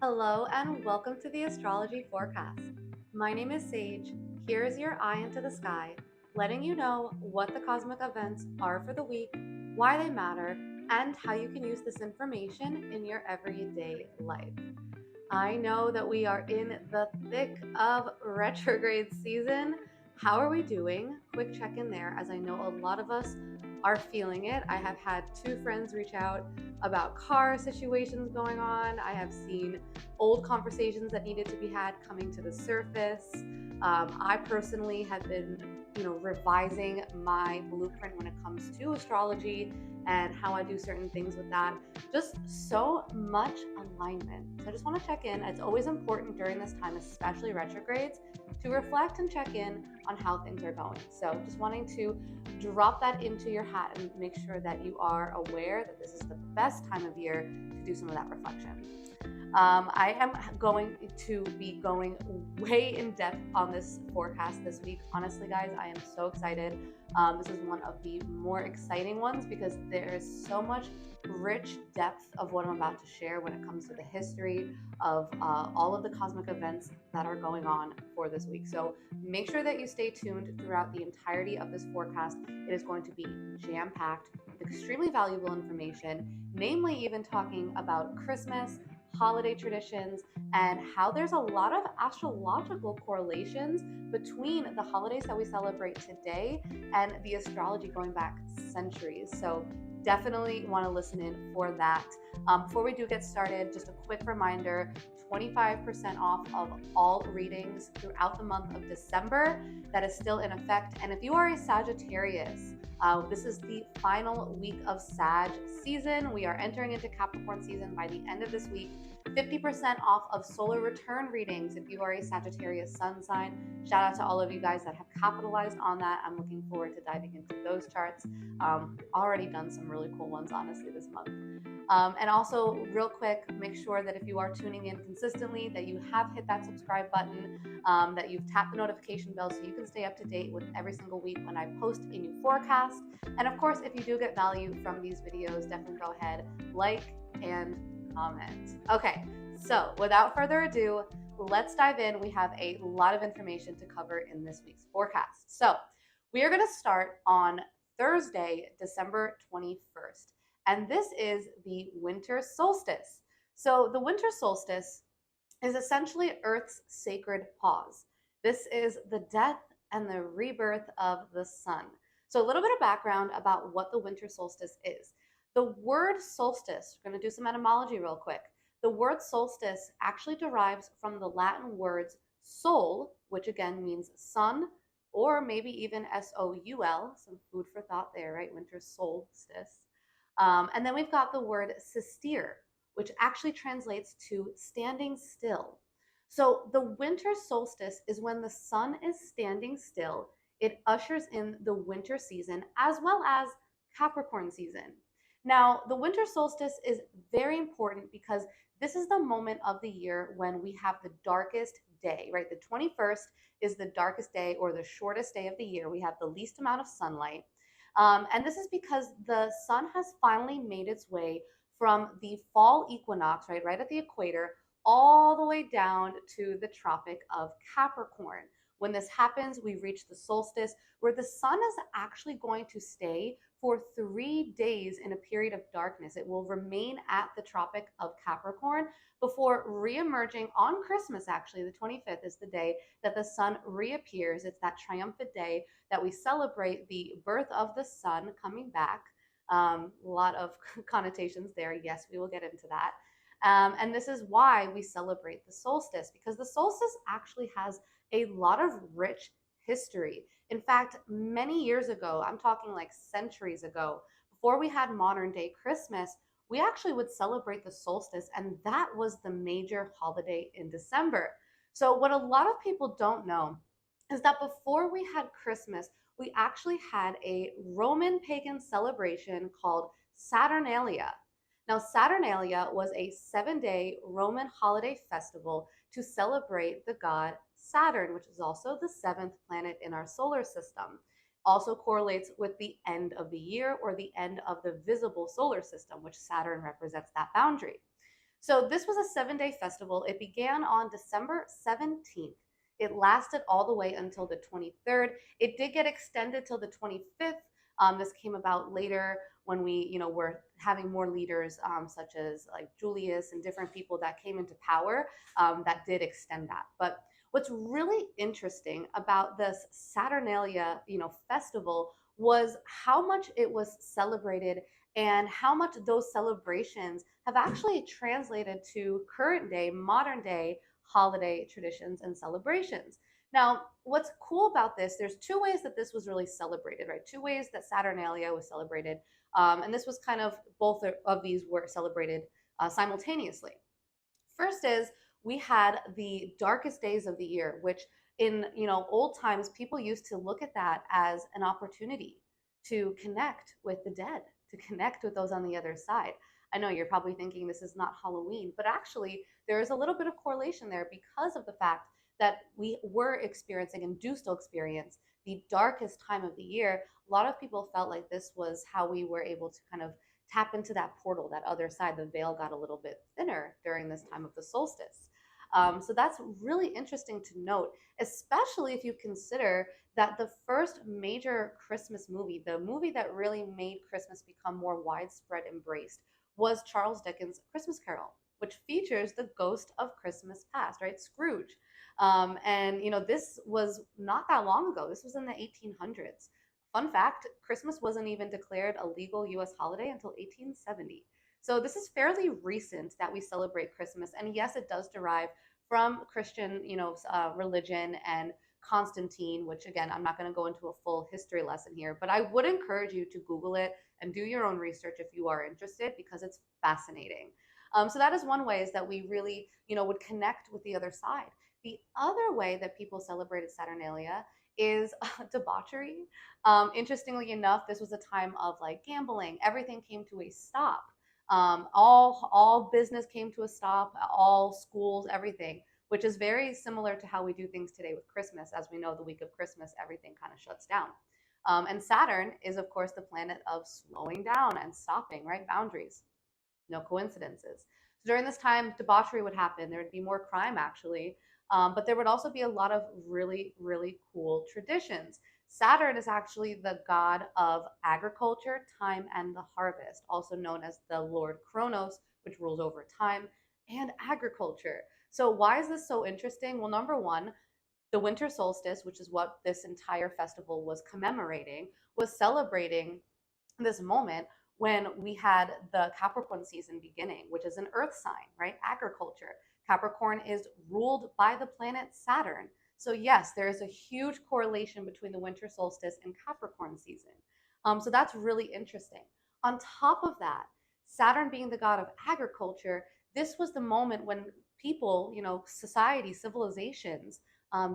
Hello and welcome to the astrology forecast. My name is Sage. Here is your eye into the sky, letting you know what the cosmic events are for the week, why they matter, and how you can use this information in your everyday life. I know that we are in the thick of retrograde season. How are we doing? Quick check in there, as I know a lot of us are feeling it. I have had two friends reach out about car situations going on. I have seen old conversations that needed to be had coming to the surface. I personally have been, revising my blueprint when it comes to astrology and how I do certain things with that. Just so much alignment. So I just want to check in. It's always important during this time, especially retrogrades, to reflect and check in on how things are going. So just wanting to drop that into your hat and make sure that you are aware that this is the best time of year to do some of that reflection. I am going to be going way in depth on this forecast this week. Honestly, guys, I am so excited. This is one of the more exciting ones because there is so much rich depth of what I'm about to share when it comes to the history of all of the cosmic events that are going on for this week. So make sure that you stay tuned throughout the entirety of this forecast. It is going to be jam-packed with extremely valuable information, namely even talking about Christmas, holiday traditions, and how there's a lot of astrological correlations between the holidays that we celebrate today and the astrology going back centuries. So definitely want to listen in for that. Before we do get started, just a quick reminder, 25% off of all readings throughout the month of December. That is still in effect. And if you are a Sagittarius, this is the final week of Sag season. We are entering into Capricorn season by the end of this week. 50% off of solar return readings if you are a Sagittarius sun sign. Shout out to all of you guys that have capitalized on that. I'm looking forward to diving into those charts. Already done some really cool ones, honestly, this month. And also, real quick, make sure that if you are tuning in consistently, that you have hit that subscribe button, that you've tapped the notification bell so you can stay up to date with every single week when I post a new forecast. And of course, if you do get value from these videos, definitely go ahead, like and comment. Okay, so without further ado, let's dive in. We have a lot of information to cover in this week's forecast. So we are going to start on Thursday, December 21st. And this is the winter solstice. So the winter solstice is essentially Earth's sacred pause. This is the death and the rebirth of the sun. So a little bit of background about what the winter solstice is. The word solstice, we're going to do some etymology real quick. The word solstice actually derives from the Latin words sol, which again means sun, or maybe even S-O-U-L, some food for thought there, right? Winter solstice. And then we've got the word sistere, which actually translates to standing still. So the winter solstice is when the sun is standing still. It ushers in the winter season as well as Capricorn season. Now, the winter solstice is very important because this is the moment of the year when we have the darkest day, right? The 21st is the darkest day or the shortest day of the year. We have the least amount of sunlight. And this is because the sun has finally made its way from the fall equinox, right at the equator, all the way down to the Tropic of Capricorn. When this happens, we reach the solstice where the sun is actually going to stay for 3 days in a period of darkness. It will remain at the Tropic of Capricorn before re-emerging on Christmas. Actually, the 25th is the day that the sun reappears. It's that triumphant day that we celebrate the birth of the sun coming back. A lot of connotations there. Yes, we will get into that. And this is why we celebrate the solstice, because the solstice actually has a lot of rich history. In fact, many years ago, I'm talking like centuries ago, before we had modern day Christmas, we actually would celebrate the solstice, and that was the major holiday in December. So what a lot of people don't know is that before we had Christmas, we actually had a Roman pagan celebration called Saturnalia. Now, Saturnalia was a 7-day Roman holiday festival to celebrate the god Saturn, which is also the 7th planet in our solar system. Also correlates with the end of the year or the end of the visible solar system, which Saturn represents that boundary. So this was a 7-day festival. It began on December 17th. It lasted all the way until the 23rd. It did get extended till the 25th. This came about later when we, were having more leaders, such as like Julius and different people that came into power, that did extend that. But what's really interesting about this Saturnalia, festival was how much it was celebrated and how much those celebrations have actually translated to current day, modern day holiday traditions and celebrations. Now, what's cool about this, there's two ways that this was really celebrated, right? Two ways that Saturnalia was celebrated. And this was kind of both of these were celebrated simultaneously. First is we had the darkest days of the year, which in old times people used to look at that as an opportunity to connect with the dead, to connect with those on the other side. I know you're probably thinking this is not Halloween, but actually there is a little bit of correlation there because of the fact that we were experiencing and do still experience the darkest time of the year. A lot of people felt like this was how we were able to kind of tap into that portal, that other side. The veil got a little bit thinner during this time of the solstice. So that's really interesting to note, especially if you consider that the first major Christmas movie, the movie that really made Christmas become more widespread embraced, was Charles Dickens' Christmas Carol, which features the ghost of Christmas past, right? Scrooge. And this was not that long ago. This was in the 1800s. Fun fact, Christmas wasn't even declared a legal US holiday until 1870. So this is fairly recent that we celebrate Christmas. And yes, it does derive from Christian, religion and Constantine, which again, I'm not going to go into a full history lesson here, but I would encourage you to Google it and do your own research if you are interested because it's fascinating. So that is one way is that we really, would connect with the other side. The other way that people celebrated Saturnalia is debauchery. Interestingly enough, this was a time of like gambling. Everything came to a stop. All business came to a stop. All schools, everything, which is very similar to how we do things today with Christmas. As we know, the week of Christmas, everything kind of shuts down. And Saturn is, of course, the planet of slowing down and stopping, right? Boundaries. No coincidences. So during this time, debauchery would happen. There would be more crime, actually. But there would also be a lot of really, really cool traditions. Saturn is actually the god of agriculture, time, and the harvest, also known as the Lord Kronos, which rules over time and agriculture. So, why is this so interesting? Well, number one, the winter solstice, which is what this entire festival was commemorating, was celebrating this moment when we had the Capricorn season beginning, which is an earth sign, right? Agriculture. Capricorn is ruled by the planet Saturn. So, yes, there is a huge correlation between the winter solstice and Capricorn season. So, that's really interesting. On top of that, Saturn being the god of agriculture, this was the moment when people, society, civilizations,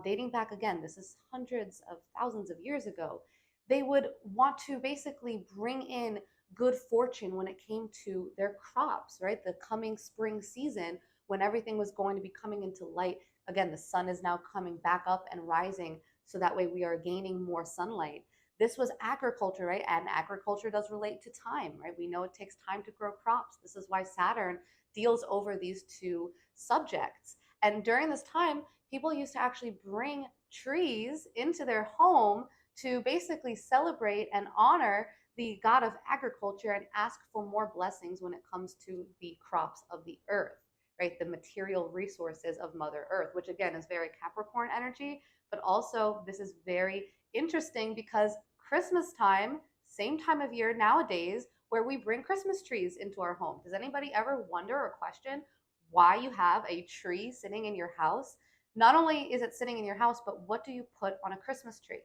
dating back again, this is hundreds of thousands of years ago, they would want to basically bring in good fortune when it came to their crops, right? The coming spring season when everything was going to be coming into light. Again, the sun is now coming back up and rising, so that way we are gaining more sunlight. This was agriculture, right? And agriculture does relate to time, right? We know it takes time to grow crops. This is why Saturn deals over these two subjects. And during this time, people used to actually bring trees into their home to basically celebrate and honor the god of agriculture and ask for more blessings when it comes to the crops of the earth, right? The material resources of Mother Earth, which again is very Capricorn energy, but also this is very interesting because Christmas time, same time of year nowadays, where we bring Christmas trees into our home. Does anybody ever wonder or question why you have a tree sitting in your house? Not only is it sitting in your house, but what do you put on a Christmas tree?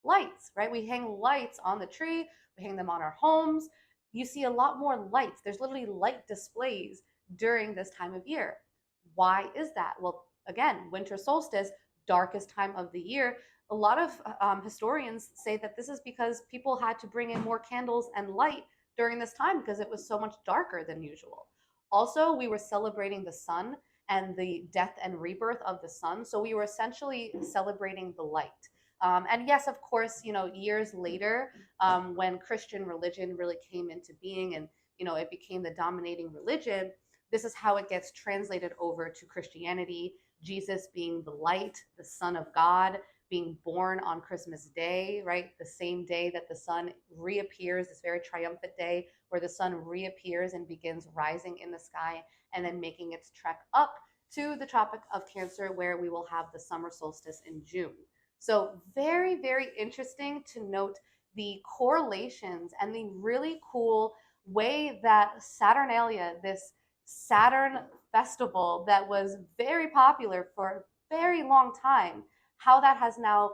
Lights, right? We hang lights on the tree, we hang them on our homes. You see a lot more lights. There's literally light displays during this time of year. Why is that? Well, again, winter solstice, darkest time of the year. A lot of historians say that this is because people had to bring in more candles and light during this time because it was so much darker than usual. Also, we were celebrating the sun and the death and rebirth of the sun. So we were essentially celebrating the light. And yes, of course, years later, when Christian religion really came into being and, it became the dominating religion, This is how it gets translated over to Christianity. Jesus being the light, the Son of God, being born on Christmas Day, right? The same day that the sun reappears, this very triumphant day where the sun reappears and begins rising in the sky and then making its trek up to the Tropic of Cancer, where we will have the summer solstice in June. So very, very interesting to note the correlations and the really cool way that Saturnalia, this Saturn festival that was very popular for a very long time, how that has now,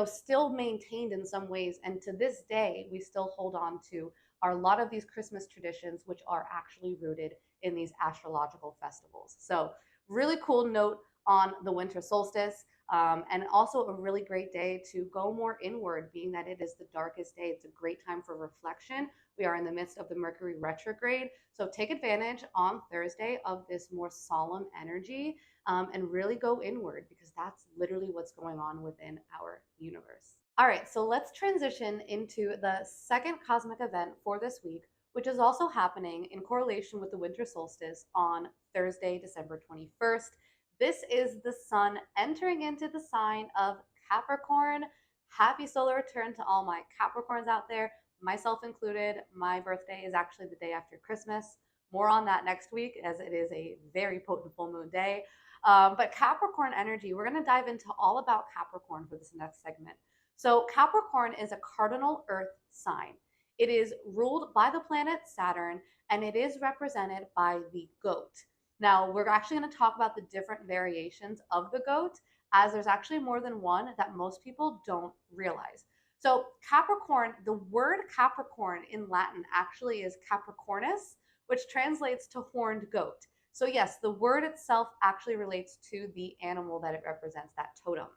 still maintained in some ways. And to this day, we still hold on to a lot of these Christmas traditions, which are actually rooted in these astrological festivals. So really cool note on the winter solstice. And also a really great day to go more inward, being that it is the darkest day. It's a great time for reflection. We are in the midst of the Mercury retrograde. So take advantage on Thursday of this more solemn energy, and really go inward, because that's literally what's going on within our universe. All right, so let's transition into the second cosmic event for this week, which is also happening in correlation with the winter solstice on Thursday, December 21st. This is the sun entering into the sign of Capricorn. Happy solar return to all my Capricorns out there, myself included. My birthday is actually the day after Christmas. More on that next week, as it is a very potent full moon day. But Capricorn energy, we're going to dive into all about Capricorn for this next segment. So Capricorn is a cardinal earth sign. It is ruled by the planet Saturn, and it is represented by the goat. Now, we're actually going to talk about the different variations of the goat, as there's actually more than one that most people don't realize. So Capricorn, the word Capricorn in Latin actually is Capricornus, which translates to horned goat. So yes, the word itself actually relates to the animal that it represents, that totem,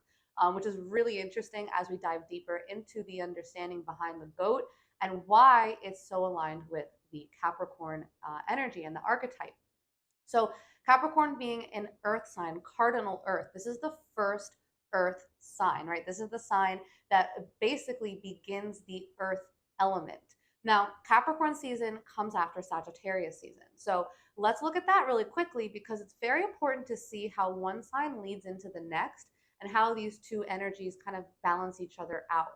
which is really interesting as we dive deeper into the understanding behind the goat and why it's so aligned with the Capricorn energy and the archetype. So Capricorn being an earth sign, cardinal earth, this is the first earth sign, right? This is the sign that basically begins the earth element. Now, Capricorn season comes after Sagittarius season. So let's look at that really quickly, because it's very important to see how one sign leads into the next and how these two energies kind of balance each other out.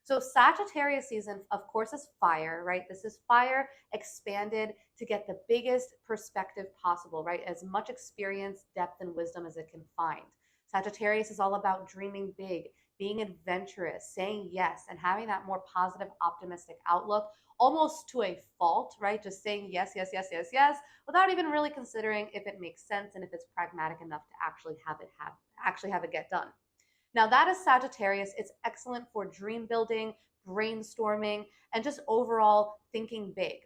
So Sagittarius season, of course, is fire, right? This is fire expanded to get the biggest perspective possible, right? As much experience, depth, and wisdom as it can find. Sagittarius is all about dreaming big, being adventurous, saying yes, and having that more positive, optimistic outlook, almost to a fault, right? Just saying yes, yes, yes, yes, yes, without even really considering if it makes sense and if it's pragmatic enough to actually have it get done. Now, that is Sagittarius. It's excellent for dream building, brainstorming, and just overall thinking big.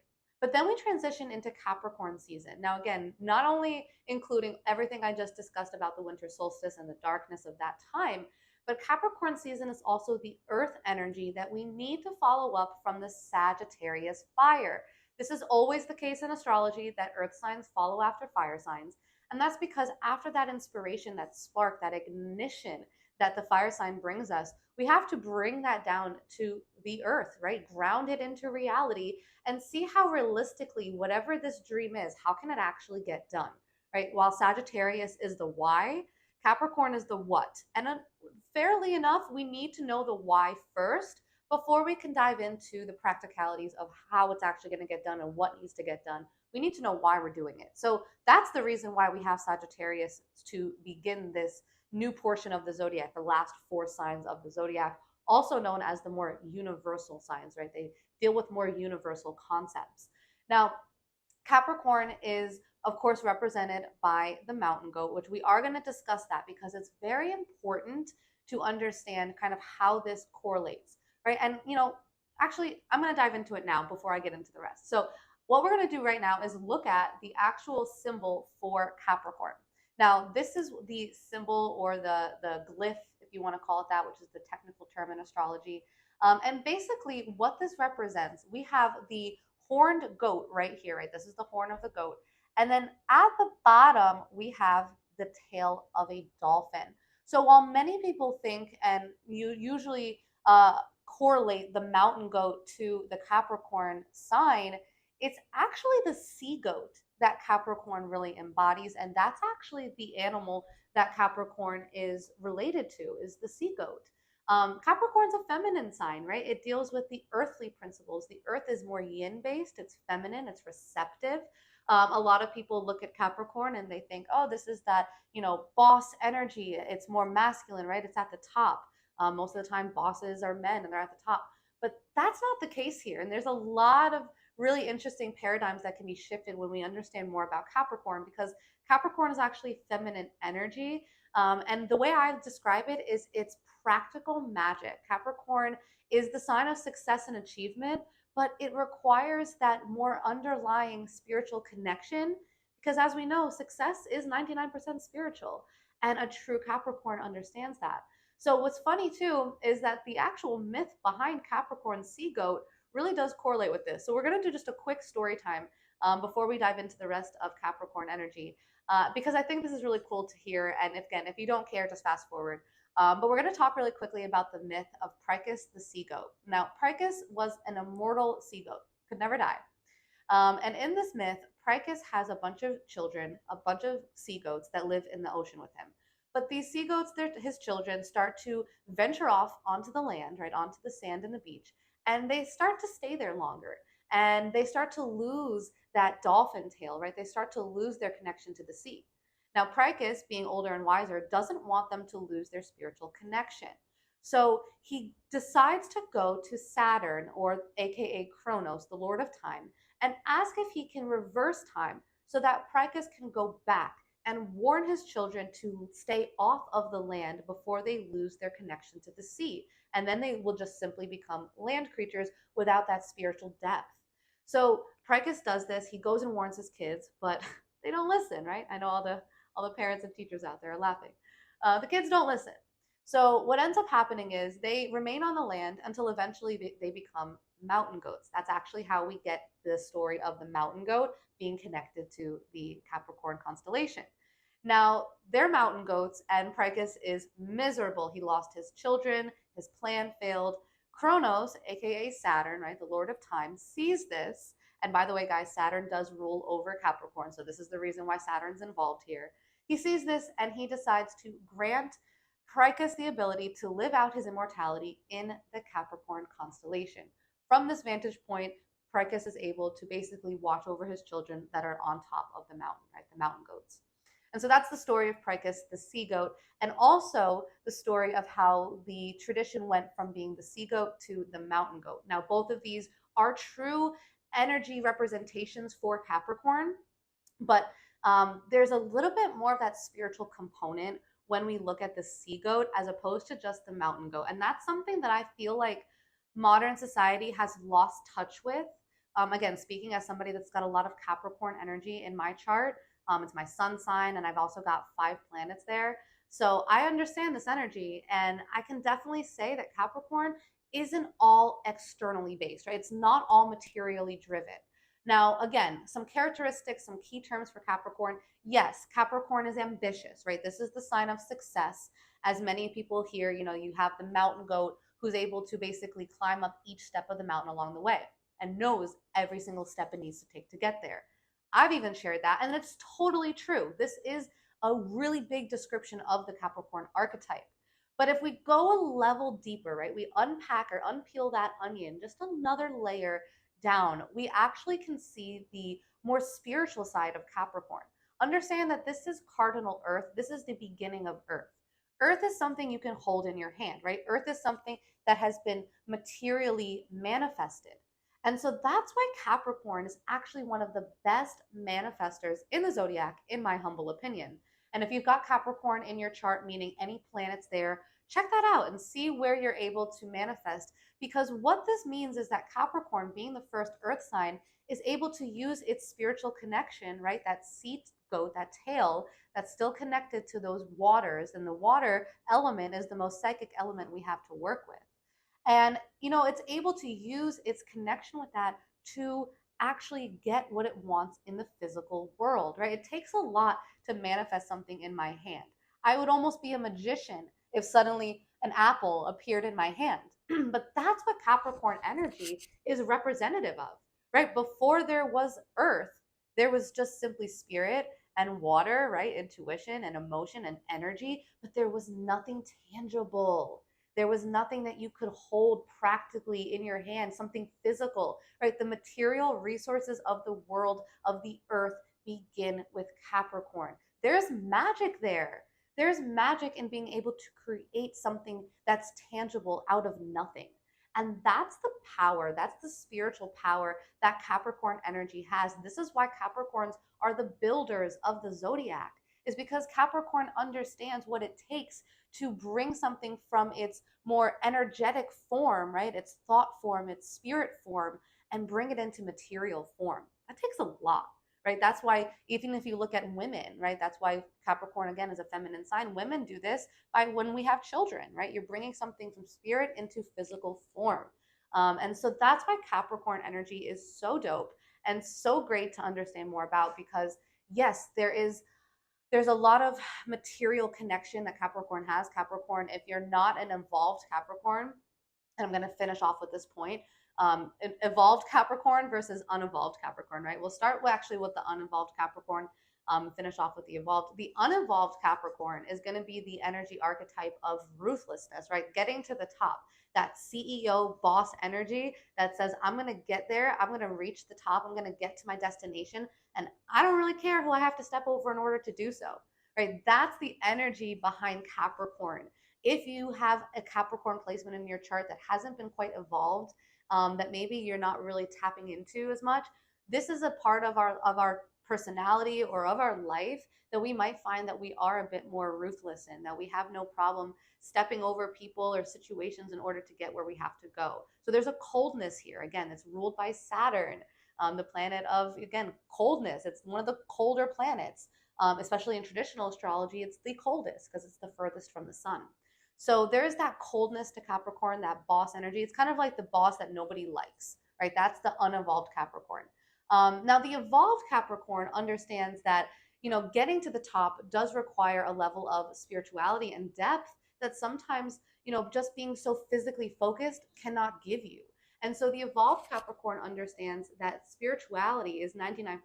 But then we transition into Capricorn season. Now, again, not only including everything I just discussed about the winter solstice and the darkness of that time, but Capricorn season is also the earth energy that we need to follow up from the Sagittarius fire. This is always the case in astrology, that earth signs follow after fire signs. And that's because after that inspiration, that spark, that ignition that the fire sign brings us, we have to bring that down to the earth, right? Ground it into reality and see how realistically, whatever this dream is, how can it actually get done, right? While Sagittarius is the why, Capricorn is the what. And fairly enough, we need to know the why first before we can dive into the practicalities of how it's actually going to get done and what needs to get done. We need to know why we're doing it. So that's the reason why we have Sagittarius to begin this new portion of the zodiac, the last 4 signs of the zodiac, also known as the more universal signs, right? They deal with more universal concepts. Now, Capricorn is, of course, represented by the mountain goat, which we are going to discuss that because it's very important to understand kind of how this correlates, right? And, actually, I'm going to dive into it now before I get into the rest. So what we're going to do right now is look at the actual symbol for Capricorn. Now, this is the symbol or the glyph, if you want to call it that, which is the technical term in astrology. And basically what this represents, we have the horned goat right here, right? This is the horn of the goat. And then at the bottom, we have the tail of a dolphin. So while many people think, and you usually correlate the mountain goat to the Capricorn sign, it's actually the sea goat that Capricorn really embodies. And that's actually the animal that Capricorn is related to, is the sea goat. Capricorn's a feminine sign, right? It deals with the earthly principles. The earth is more yin based, it's feminine, it's receptive. A lot of people look at Capricorn and they think, oh, this is that, boss energy. It's more masculine, right? It's at the top. Most of the time, bosses are men and they're at the top. But that's not the case here. And there's a lot of really interesting paradigms that can be shifted when we understand more about Capricorn, because Capricorn is actually feminine energy. And the way I describe it is it's practical magic. Capricorn is the sign of success and achievement, but it requires that more underlying spiritual connection, because as we know, success is 99% spiritual, and a true Capricorn understands that. So what's funny too is that the actual myth behind Capricorn's sea goat really does correlate with this. So we're going to do just a quick story time before we dive into the rest of Capricorn energy, because I think this is really cool to hear. And if you don't care, just fast forward. But we're going to talk really quickly about the myth of Pricus the sea goat. Now, Pricus was an immortal sea goat, could never die. And in this myth, Pricus has a bunch of children, a bunch of sea goats that live in the ocean with him. But these sea goats, his children, start to venture off onto the land, right, onto the sand and the beach, and they start to stay there longer. And they start to lose that dolphin tail, right? They start to lose their connection to the sea. Now, Pricus, being older and wiser, doesn't want them to lose their spiritual connection. So he decides to go to Saturn, or AKA Kronos, the Lord of Time, and ask if he can reverse time so that Pricus can go back and warn his children to stay off of the land before they lose their connection to the sea. And then they will just simply become land creatures without that spiritual depth. So Pricus does this. He goes and warns his kids, but they don't listen, right? I know all the parents and teachers out there are laughing. The kids don't listen. So what ends up happening is they remain on the land until eventually they become mountain goats. That's actually how we get the story of the mountain goat being connected to the Capricorn constellation. Now, they're mountain goats, and Pricus is miserable. He lost his children, his plan failed. Kronos, aka Saturn, right, the Lord of Time, sees this. And by the way, guys, Saturn does rule over Capricorn, so this is the reason why Saturn's involved here. He sees this and he decides to grant Pricus the ability to live out his immortality in the Capricorn constellation. From this vantage point, Pricus is able to basically watch over his children that are on top of the mountain, right? The mountain goats. And so that's the story of Pricus, the sea goat, and also the story of how the tradition went from being the sea goat to the mountain goat. Now, both of these are true energy representations for Capricorn, but there's a little bit more of that spiritual component when we look at the sea goat as opposed to just the mountain goat. And that's something that I feel like modern society has lost touch with. Again, speaking as somebody that's got a lot of Capricorn energy in my chart, it's my sun sign, and I've also got 5 planets there. So I understand this energy, and I can definitely say that Capricorn isn't all externally based, right? It's not all materially driven. Now, again, some characteristics, some key terms for Capricorn. Yes, Capricorn is ambitious, right? This is the sign of success. As many people here, you have the mountain goat who's able to basically climb up each step of the mountain along the way and knows every single step it needs to take to get there. I've even shared that, and it's totally true. This is a really big description of the Capricorn archetype. But if we go a level deeper, right, we unpack or unpeel that onion just another layer down, we actually can see the more spiritual side of Capricorn. Understand that this is cardinal Earth. This is the beginning of Earth. Earth is something you can hold in your hand, right? Earth is something that has been materially manifested. And so that's why Capricorn is actually one of the best manifestors in the zodiac, in my humble opinion. And if you've got Capricorn in your chart, meaning any planets there, check that out and see where you're able to manifest. Because what this means is that Capricorn, being the first earth sign, is able to use its spiritual connection, right? That sea goat, that tail that's still connected to those waters. And the water element is the most psychic element we have to work with. And, it's able to use its connection with that to actually get what it wants in the physical world, right? It takes a lot to manifest something in my hand. I would almost be a magician if suddenly an apple appeared in my hand. But that's what Capricorn energy is representative of, right? Before there was Earth, There was just simply spirit and water, right? Intuition and emotion and energy, but there was nothing tangible. There was nothing that you could hold practically in your hand, something physical, right? The material resources of the world, of the earth, begin with Capricorn. There's magic there. There's magic in being able to create something that's tangible out of nothing. And that's the power, that's the spiritual power that Capricorn energy has. This is why Capricorns are the builders of the zodiac, is because Capricorn understands what it takes to bring something from its more energetic form, right? Its thought form, its spirit form, and bring it into material form. That takes a lot, right? That's why, even if you look at women, right? That's why Capricorn, again, is a feminine sign. Women do this by when we have children, right? You're bringing something from spirit into physical form. And so that's why Capricorn energy is so dope and so great to understand more about, because yes, there's a lot of material connection that Capricorn has. Capricorn, if you're not an evolved Capricorn, and I'm going to finish off with this point, evolved Capricorn versus unevolved Capricorn, right? We'll start actually with the unevolved Capricorn, finish off with the evolved. The unevolved Capricorn is going to be the energy archetype of ruthlessness, right? Getting to the top, that CEO boss energy that says, I'm going to get there, I'm going to reach the top, I'm going to get to my destination, and I don't really care who I have to step over in order to do so, right? That's the energy behind Capricorn. If you have a Capricorn placement in your chart that hasn't been quite evolved, that maybe you're not really tapping into as much, this is a part of our personality or of our life that we might find that we are a bit more ruthless in, that we have no problem stepping over people or situations in order to get where we have to go. So there's a coldness here. Again, it's ruled by Saturn, the planet of, again, coldness. It's one of the colder planets, especially in traditional astrology. It's the coldest because it's the furthest from the sun. So there's that coldness to Capricorn, that boss energy. It's kind of like the boss that nobody likes, right? That's the unevolved Capricorn. Now, the evolved Capricorn understands that, getting to the top does require a level of spirituality and depth that sometimes, just being so physically focused cannot give you. And so the evolved Capricorn understands that spirituality is 99%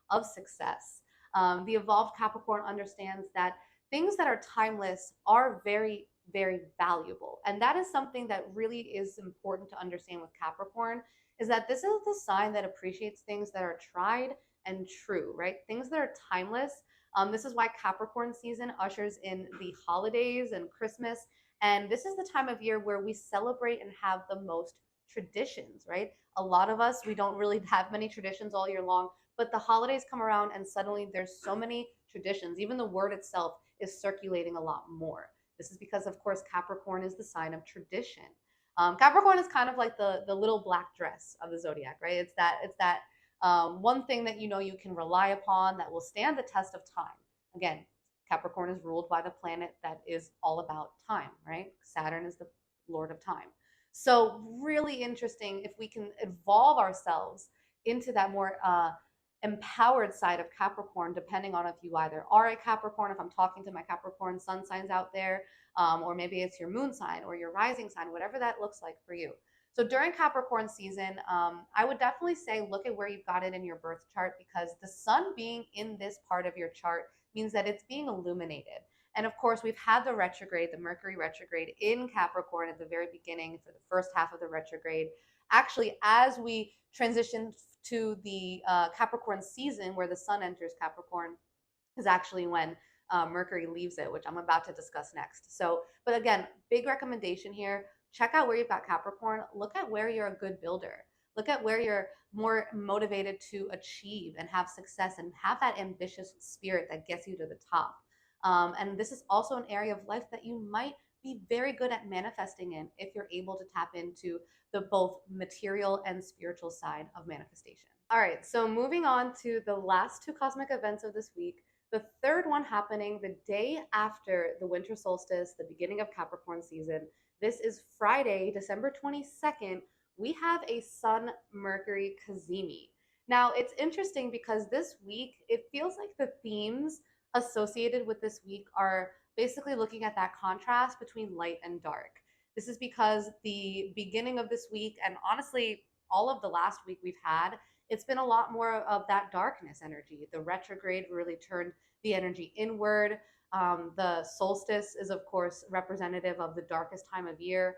of success. The evolved Capricorn understands that things that are timeless are very, very valuable. And that is something that really is important to understand with Capricorn, is that this is the sign that appreciates things that are tried and true, right? Things that are timeless. This is why Capricorn season ushers in the holidays and Christmas. And this is the time of year where we celebrate and have the most traditions, right? A lot of us, we don't really have many traditions all year long, but the holidays come around and suddenly there's so many traditions. Even the word itself is circulating a lot more. This is because, of course, Capricorn is the sign of tradition. Capricorn is kind of like the little black dress of the zodiac, right? It's that one thing that you can rely upon that will stand the test of time. Again, Capricorn is ruled by the planet that is all about time, right? Saturn is the lord of time. So really interesting if we can evolve ourselves into that more empowered side of Capricorn, depending on if you either are a Capricorn, if I'm talking to my Capricorn sun signs out there, or maybe it's your moon sign or your rising sign, whatever that looks like for you. So during Capricorn season, I would definitely say look at where you've got it in your birth chart, because the sun being in this part of your chart means that it's being illuminated. And of course, we've had the retrograde, the Mercury retrograde in Capricorn at the very beginning for the first half of the retrograde. Actually, as we transition to the Capricorn season where the sun enters Capricorn is actually when Mercury leaves it, which I'm about to discuss next. So, but again, big recommendation here. Check out where you've got Capricorn. Look at where you're a good builder. Look at where you're more motivated to achieve and have success and have that ambitious spirit that gets you to the top. And this is also an area of life that you might be very good at manifesting in if you're able to tap into the both material and spiritual side of manifestation. All right, so moving on to the last two cosmic events of this week. The third one happening the day after the winter solstice, the beginning of Capricorn season. This is Friday, December 22nd. We have a Sun Mercury CAZIMI. Now, it's interesting because this week, it feels like the themes associated with this week are basically looking at that contrast between light and dark. This is because the beginning of this week, and honestly, all of the last week we've had, it's been a lot more of that darkness energy. The retrograde really turned the energy inward. The solstice is, of course, representative of the darkest time of year.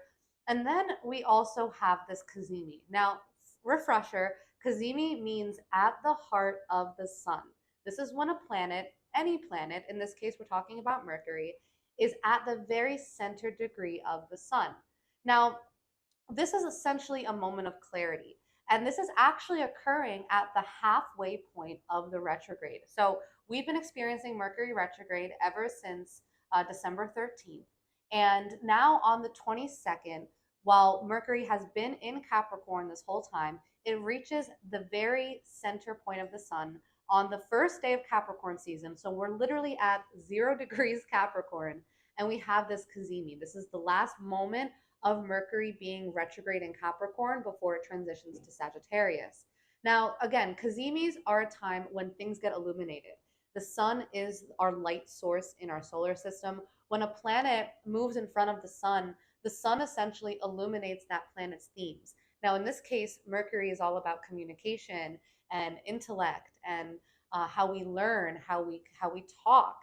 And then we also have this CAZIMI. Now, refresher, CAZIMI means at the heart of the sun. This is when a planet, any planet, in this case we're talking about Mercury, is at the very center degree of the sun. Now, this is essentially a moment of clarity. And this is actually occurring at the halfway point of the retrograde. So we've been experiencing Mercury retrograde ever since December 13th. And now on the 22nd, while Mercury has been in Capricorn this whole time, it reaches the very center point of the sun on the first day of Capricorn season. So we're literally at 0 degrees Capricorn, and we have this CAZIMI. This is the last moment of Mercury being retrograde in Capricorn before it transitions to Sagittarius. Now, again, CAZIMIs are a time when things get illuminated. The sun is our light source in our solar system. When a planet moves in front of the sun essentially illuminates that planet's themes. Now, in this case, Mercury is all about communication and intellect and how we learn, how we talk.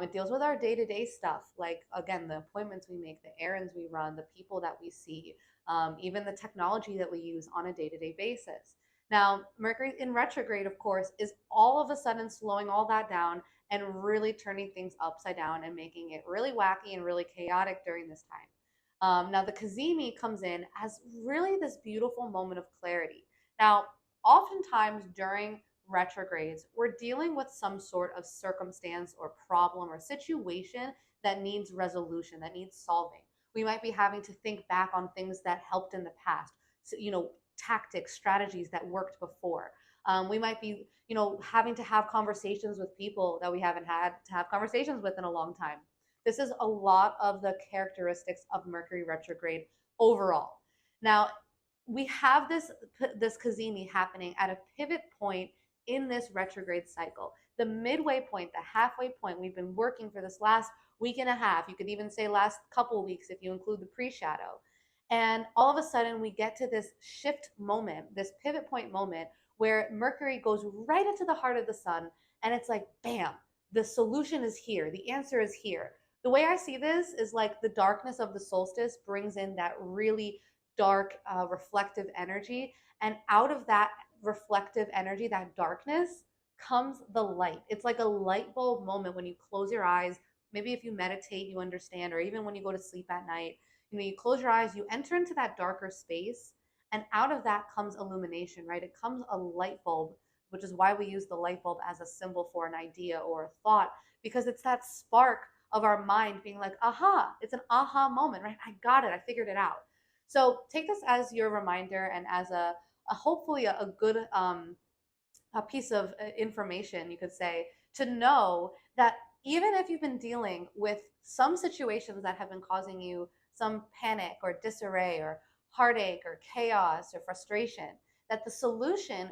It deals with our day-to-day stuff, like, again, the appointments we make, the errands we run, the people that we see, even the technology that we use on a day-to-day basis. Now, Mercury in retrograde, of course, is all of a sudden slowing all that down and really turning things upside down and making it really wacky and really chaotic during this time. Now, the CAZIMI comes in as really this beautiful moment of clarity. Now, oftentimes during retrogrades, we're dealing with some sort of circumstance or problem or situation that needs resolution, that needs solving. We might be having to think back on things that helped in the past, so, tactics, strategies that worked before. We might be, having to have conversations with people that we haven't had to have conversations with in a long time. This is a lot of the characteristics of Mercury retrograde overall. Now, we have this CAZIMI happening at a pivot point in this retrograde cycle. The midway point, the halfway point, we've been working for this last week and a half. You could even say last couple weeks if you include the pre-shadow. And all of a sudden we get to this shift moment, this pivot point moment where Mercury goes right into the heart of the sun, and it's like, bam, the solution is here. The answer is here. The way I see this is like the darkness of the solstice brings in that really dark, reflective energy. And out of that reflective energy, that darkness, comes the light. It's like a light bulb moment when you close your eyes. Maybe if you meditate, you understand, or even when you go to sleep at night, you close your eyes, you enter into that darker space, and out of that comes illumination, right? It comes a light bulb, which is why we use the light bulb as a symbol for an idea or a thought, because it's that spark of our mind being like, aha, it's an aha moment, right? I got it. I figured it out. So take this as your reminder and as a hopefully a good a piece of information, you could say, to know that even if you've been dealing with some situations that have been causing you some panic or disarray or heartache or chaos or frustration, that the solution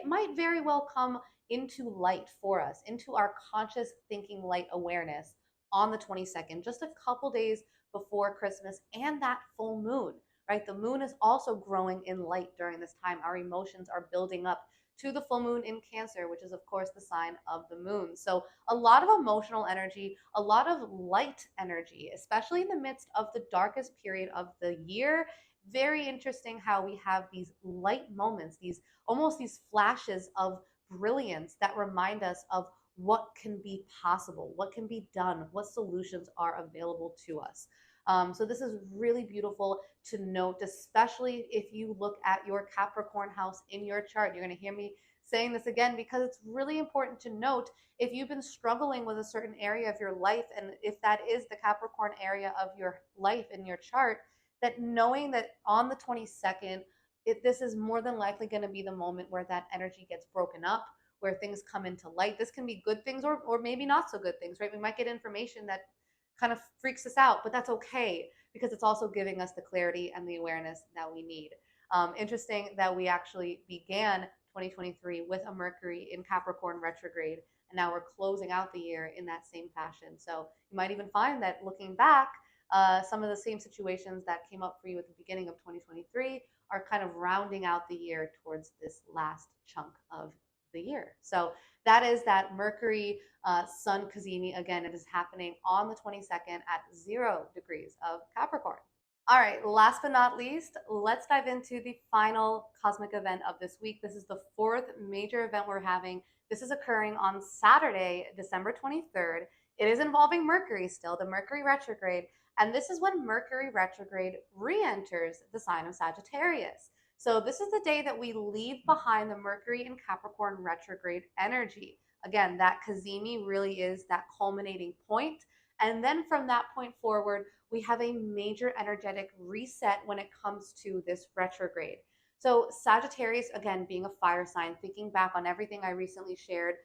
might very well come into light for us, into our conscious thinking light awareness on the 22nd, just a couple days before Christmas and that full moon, right? The moon is also growing in light during this time. Our emotions are building up to the full moon in Cancer, which is, of course, the sign of the moon. So a lot of emotional energy, a lot of light energy, especially in the midst of the darkest period of the year. Very interesting how we have these light moments, these almost these flashes of brilliance that remind us of what can be possible, what can be done, what solutions are available to us. So this is really beautiful to note, especially if you look at your Capricorn house in your chart. You're going to hear me saying this again because it's really important to note if you've been struggling with a certain area of your life, and if that is the Capricorn area of your life in your chart, that knowing that on the 22nd, this is more than likely going to be the moment where that energy gets broken up, where things come into light. This can be good things or maybe not so good things, right? We might get information that kind of freaks us out, but that's okay because it's also giving us the clarity and the awareness that we need. Interesting that we actually began 2023 with a Mercury in Capricorn retrograde, and now we're closing out the year in that same fashion. So you might even find that looking back, Some of the same situations that came up for you at the beginning of 2023 are kind of rounding out the year towards this last chunk of the year. So that is that Mercury Sun CAZIMI. Again, it is happening on the 22nd at 0 degrees of Capricorn. All right, last but not least, let's dive into the final cosmic event of this week. This is the fourth major event we're having. This is occurring on Saturday, December 23rd. It is involving Mercury still, the Mercury retrograde, and this is when Mercury retrograde re-enters the sign of Sagittarius. So this is the day that we leave behind the Mercury in Capricorn retrograde energy. Again, that CAZIMI really is that culminating point. And then from that point forward, we have a major energetic reset when it comes to this retrograde. So Sagittarius, again, being a fire sign, thinking back on everything I recently shared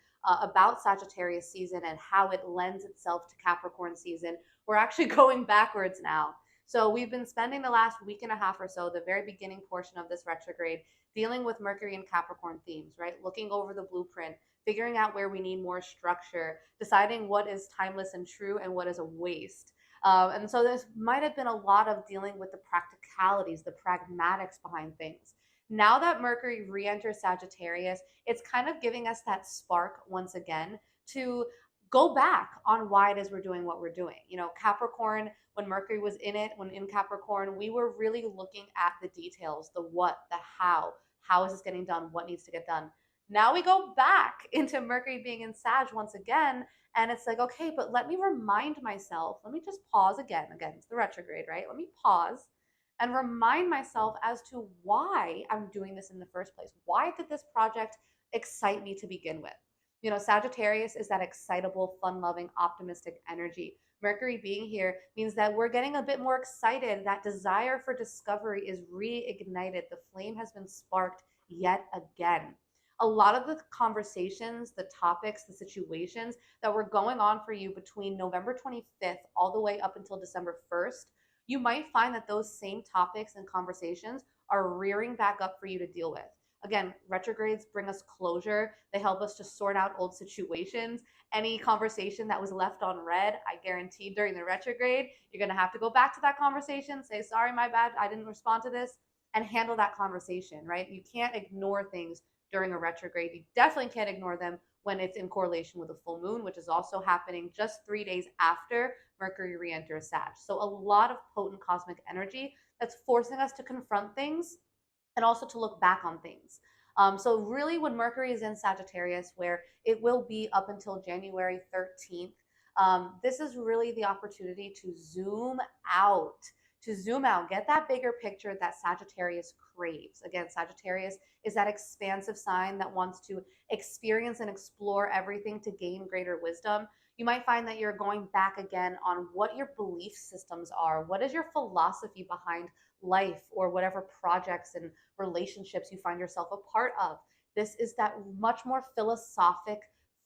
about Sagittarius season and how it lends itself to Capricorn season, we're actually going backwards now. So we've been spending the last week and a half or so, the very beginning portion of this retrograde, dealing with Mercury and Capricorn themes, right? Looking over the blueprint, figuring out where we need more structure, deciding what is timeless and true and what is a waste. And so there might have been a lot of dealing with the practicalities, the pragmatics behind things. Now that Mercury re-enters Sagittarius, it's kind of giving us that spark once again to go back on why it is we're doing what we're doing. You know, Capricorn, when Mercury was in it, when in Capricorn, we were really looking at the details, the what, the how is this getting done, what needs to get done. Now we go back into Mercury being in Sag once again, and it's like, okay, but let me remind myself, let me just pause again. Again, it's the retrograde, right? Let me pause and remind myself as to why I'm doing this in the first place. Why did this project excite me to begin with? You know, Sagittarius is that excitable, fun loving, optimistic energy. Mercury being here means that we're getting a bit more excited. That desire for discovery is reignited. The flame has been sparked yet again. A lot of the conversations, the topics, the situations that were going on for you between November 25th all the way up until December 1st, you might find that those same topics and conversations are rearing back up for you to deal with. Again, retrogrades bring us closure. They help us to sort out old situations. Any conversation that was left on red, I guarantee during the retrograde, you're going to have to go back to that conversation, say, sorry, my bad, I didn't respond to this, and handle that conversation, right? You can't ignore things during a retrograde. You definitely can't ignore them when it's in correlation with a full moon, which is also happening just 3 days after Mercury re-enters Sag. So a lot of potent cosmic energy that's forcing us to confront things and also to look back on things. So really when Mercury is in Sagittarius, where it will be up until January 13th, this is really the opportunity to zoom out, get that bigger picture that Sagittarius craves. Again, Sagittarius is that expansive sign that wants to experience and explore everything to gain greater wisdom. You might find that you're going back again on what your belief systems are. What is your philosophy behind life or whatever projects and relationships you find yourself a part of? This is that much more philosophic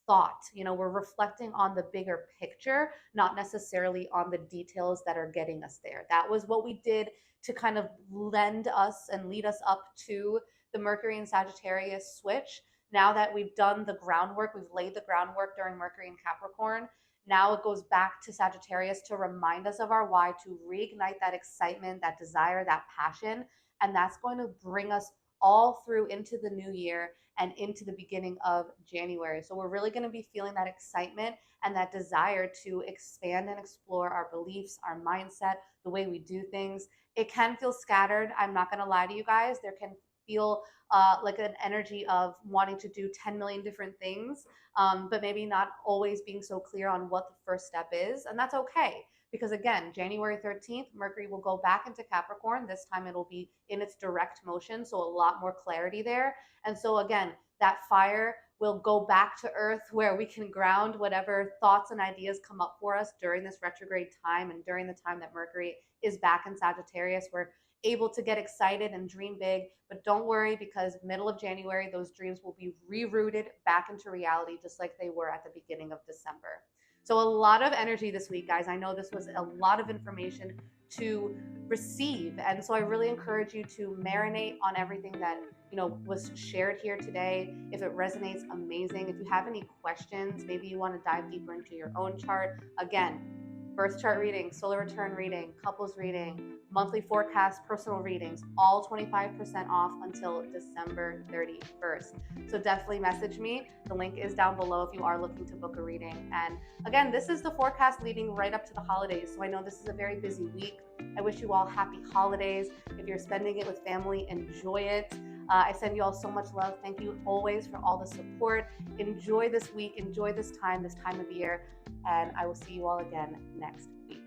thought. You know, we're reflecting on the bigger picture, not necessarily on the details that are getting us there. That was what we did to kind of lend us and lead us up to the Mercury and Sagittarius switch. Now that we've done the groundwork, we've laid the groundwork during Mercury and Capricorn. Now it goes back to Sagittarius to remind us of our why, to reignite that excitement, that desire, that passion. And that's going to bring us all through into the new year and into the beginning of January. So we're really going to be feeling that excitement and that desire to expand and explore our beliefs, our mindset, the way we do things. It can feel scattered. I'm not going to lie to you guys. There can feel like an energy of wanting to do 10 million different things, but maybe not always being so clear on what the first step is. And that's okay. Because again, January 13th, Mercury will go back into Capricorn. This time it'll be in its direct motion, so a lot more clarity there. And so again, that fire will go back to Earth where we can ground whatever thoughts and ideas come up for us during this retrograde time and during the time that Mercury is back in Sagittarius. We're able to get excited and dream big, but don't worry, because middle of January, those dreams will be rerouted back into reality just like they were at the beginning of December. So a lot of energy this week, guys. I know this was a lot of information to receive. And so I really encourage you to marinate on everything that, was shared here today. If it resonates, amazing. If you have any questions, maybe you want to dive deeper into your own chart, again, birth chart reading, solar return reading, couples reading, monthly forecast, personal readings, all 25% off until December 31st. So definitely message me. The link is down below if you are looking to book a reading. And again, this is the forecast leading right up to the holidays. So I know this is a very busy week. I wish you all happy holidays. If you're spending it with family, enjoy it. I send you all so much love. Thank you always for all the support. Enjoy this week. Enjoy this time of year. And I will see you all again next week.